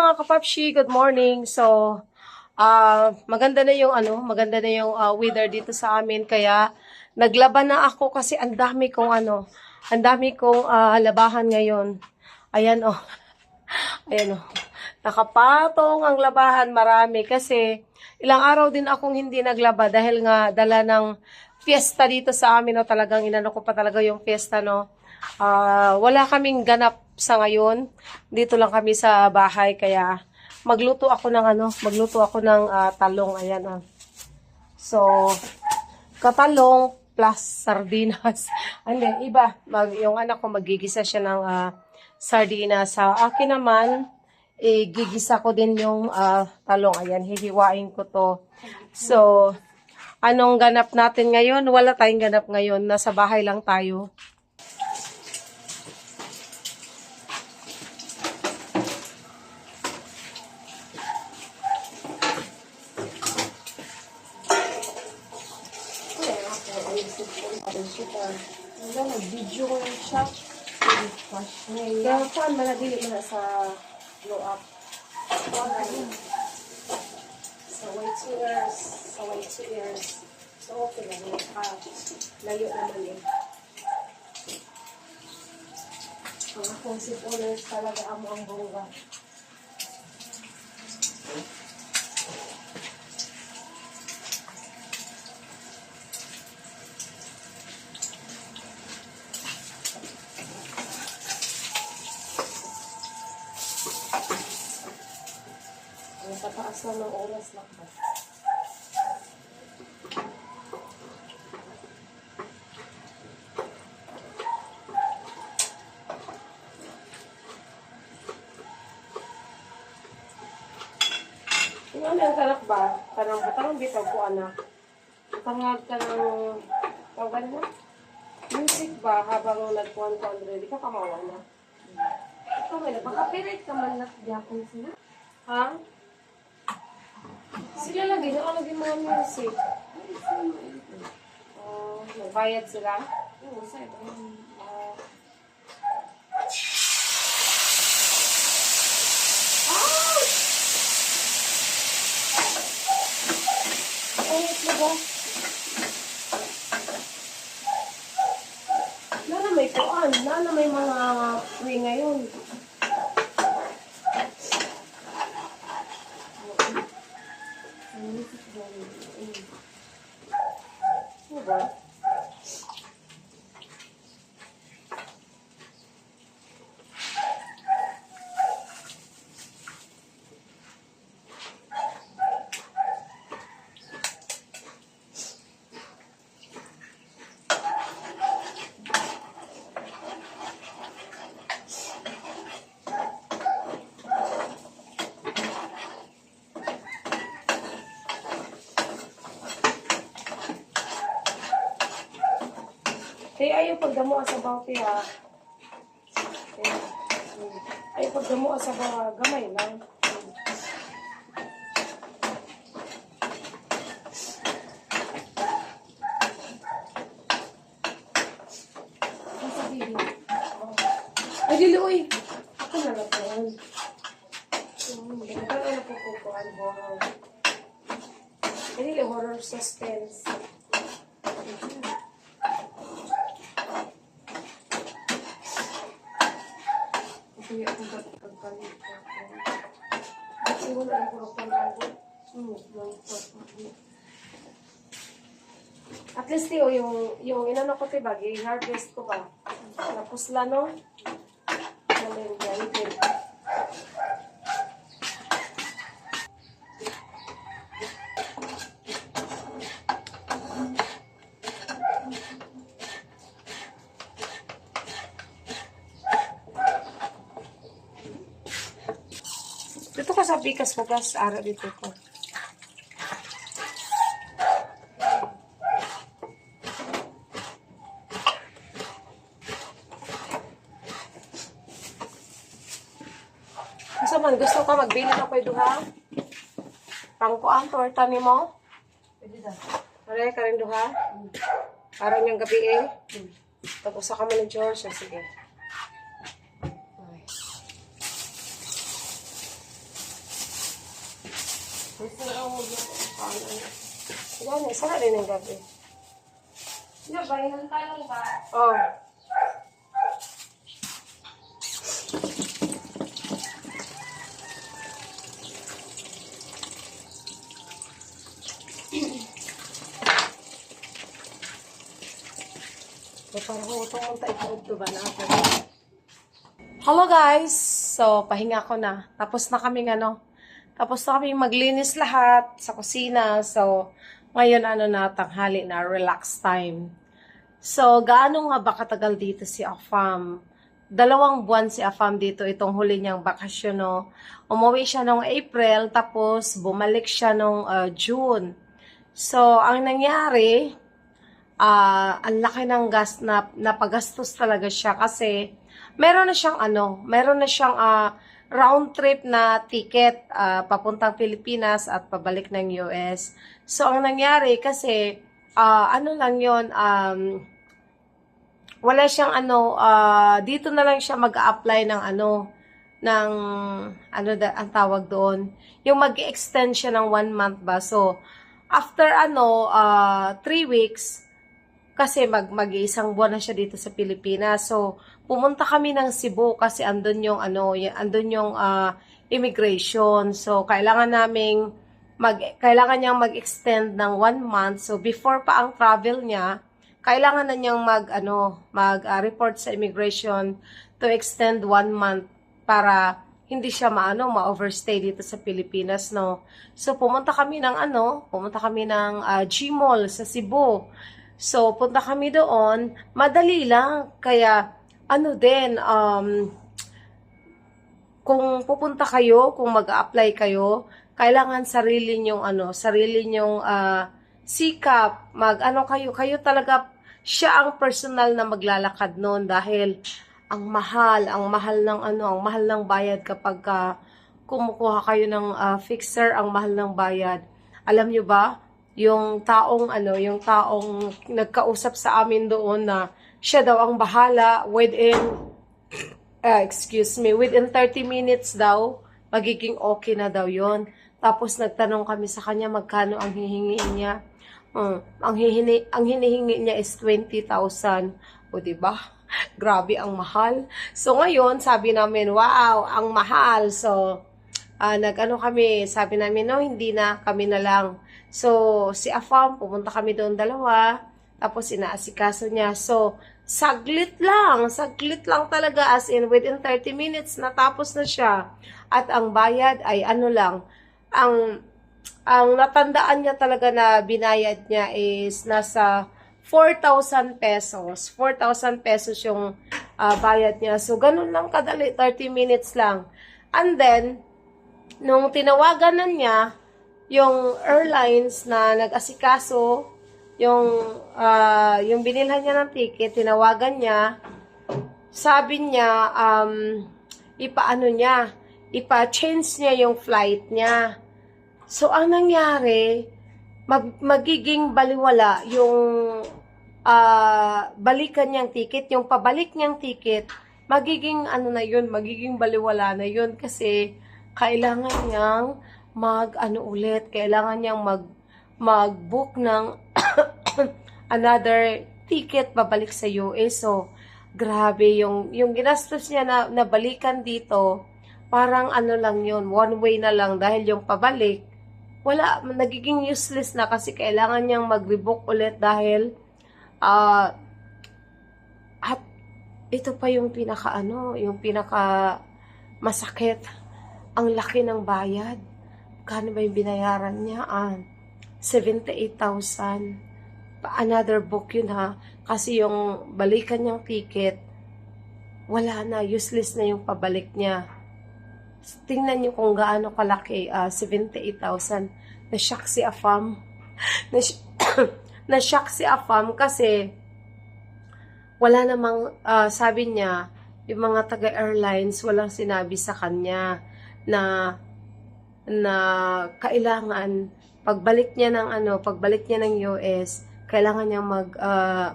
mga kapapshi, good morning. So, maganda na yung weather dito sa amin kaya naglaban na ako kasi ang dami kong labahan ngayon. Ayan oh. Ayan oh. Nakapatong ang labahan marami kasi ilang araw din akong hindi naglaba dahil nga dala ng fiesta dito sa amin no, talagang inano ko pa talaga yung fiesta no. Wala kaming ganap sa ngayon. Dito lang kami sa bahay kaya magluto ako ng talong ayan oh. So katalong plus sardinas. Hindi iba, yung anak ko magigisa siya ng sardinas. Sa akin naman gigisa ko din yung talong. Ayan, hihiwain ko to. So anong ganap natin ngayon? Wala tayong ganap ngayon. Nasa bahay lang tayo. Nag-video ko yung shop. Kaya saan manadili mo na sa blow up? Sa white chairs. So okay lang. Layo naman eh. Ang akong sipulis talaga amo ang bongga. Pataas na ng oras lang ba? Yung ano yung tanak ba? Parang bitaw ko anak. Tangag ka ng tawag na? Music ba habang nagpuan ko already ka kamawa na? Ito may napakapirit ka man na diapon sila? Ha? Sila lagi, nakalagay mga music. Nagbayad sila? Oo, sa'yo. Ito ba? Nana may kuan, nana may mga free ngayon. Diba? Kaya ayaw pagdamo sa bawti ha. Ayaw pagdamo sa bawti gamay lang. Ay, dili, uy! Ako na lang po. Ito na po po ang horror. Ay, dili, horror suspense. Kaya akong pagpalit ako. Kasi wala ako pagpalit. At least yung inano ko diba, i-harvest ko ba? Tapos lano. Namin ganyan. Dito ka sa bikas ko, gas, ara dito ko. Kasi man, gusto ka magbili na kayo duha? Pangkuan, torta ni mo? Pwede da. Maray ka rin duha? Para niyang gabi eh. Tapos sa kami ng George, sige. Gusto na ako mag-ano. Gani, sara rin ang gabi. Ano ba? Yung talong ba? Oh. Parang utong tayo ito ba natin? Hello guys! So, pahinga ko na. Tapos na kaming maglinis lahat sa kusina. So, ngayon na, tanghali na, relax time. So, gaano nga ba katagal dito si Afam? 2 buwan si Afam dito, itong huli niyang bakasyon, no? Umuwi siya noong April, tapos bumalik siya noong June. So, ang nangyari, ang laki ng gas na napagastos talaga siya kasi meron na siyang round trip na ticket papuntang Pilipinas at pabalik ng US. So, ang nangyari kasi, wala siyang dito na lang siya mag-a-apply ng ang tawag doon, yung mag-extend siya ng 1 month ba. So, after 3 weeks, kasi mag-iisang buwan na siya dito sa Pilipinas. So, pumunta kami ng Cebu kasi andun yung immigration. So, kailangan niyang mag-extend ng 1 month. So, before pa ang travel niya, kailangan na niyang mag-report sa immigration to extend 1 month para hindi siya ma-overstay dito sa Pilipinas, no. So, pumunta kami ng G-Mall sa Cebu. So, punta kami doon, madali lang, kaya, kung pupunta kayo, kung mag-a-apply kayo, kailangan sarili nyong sikap, kayo talaga, siya ang personal na maglalakad noon dahil, ang mahal ng bayad kapag kumukuha kayo ng fixer, ang mahal ng bayad. Alam nyo ba? Yung taong nagkausap sa amin doon na siya daw ang bahala within 30 minutes daw, magiging okay na daw yon. Tapos nagtanong kami sa kanya magkano ang hihingi niya. Ang hinihingi niya is 20,000. O diba? Grabe ang mahal. So ngayon, sabi namin, wow, ang mahal. So, sabi namin, no, hindi na, kami na lang. So, si Afam, pumunta kami doon 2, tapos inaasikaso niya. So, saglit lang talaga, as in, within 30 minutes, natapos na siya. At ang bayad ay ang natandaan niya talaga na binayad niya is nasa 4,000 pesos. 4,000 pesos yung bayad niya. So, ganun lang kadali, 30 minutes lang. And then, nung tinawagan na niya, yung airlines na nag-asikaso, yung binilhan niya ng ticket, tinawagan niya, sabi niya, ipa-change niya yung flight niya. So, ang nangyari, magiging baliwala yung balikan niyang ticket, yung pabalik niyang ticket, magiging magiging baliwala na yun kasi kailangan niyang kailangan niyang mag-book ng another ticket pabalik sa US. So, grabe yung ginastos niya na balikan dito, parang lang yun, 1 way na lang dahil yung pabalik, nagiging useless na kasi kailangan niyang mag-rebook ulit dahil at ito pa yung pinaka masakit, ang laki ng bayad. Kano ba yung binayaran niya? 78,000. Another book yun ha. Kasi yung balikan niyang ticket, wala na, useless na yung pabalik niya. Tingnan niyo kung gaano kalaki, 78,000. Na-shock si Afam. Na-shock si Afam kasi wala namang, sabi niya, yung mga taga-airlines, walang sinabi sa kanya na kailangan pagbalik niya ng US, kailangan niyang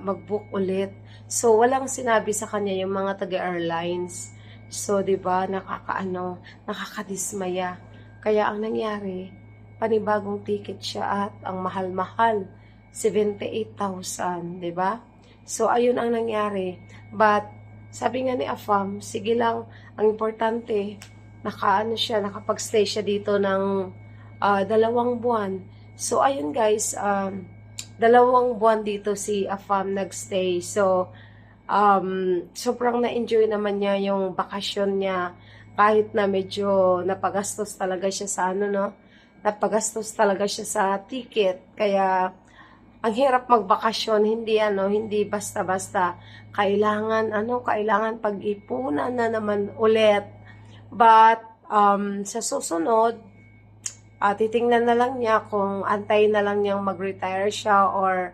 mag-book ulit. So walang sinabi sa kanya yung mga taga-airlines. So 'di ba, nakakadismaya. Kaya ang nangyari, panibagong ticket siya at ang mahal-mahal, 78,000, 'di ba? So, ayun ang nangyari. But, sabi nga ni Afam, sige lang, ang importante, nakapag-stay siya dito ng 2 buwan. So, ayun guys, 2 buwan dito si Afam nagstay. So, sobrang na-enjoy naman niya yung bakasyon niya kahit na medyo napagastos talaga siya sa napagastos talaga siya sa ticket. Kaya, ang hirap magbakasyon, hindi basta-basta. Kailangan pag-ipunan na naman ulit. But, sa susunod, titingnan na lang niya kung antayin na lang niyang mag-retire siya or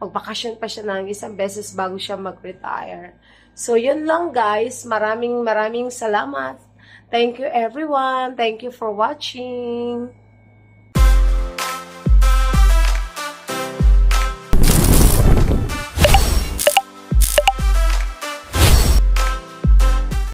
magbakasyon pa siya ng isang beses bago siya mag-retire. So, yun lang guys. Maraming salamat. Thank you everyone. Thank you for watching.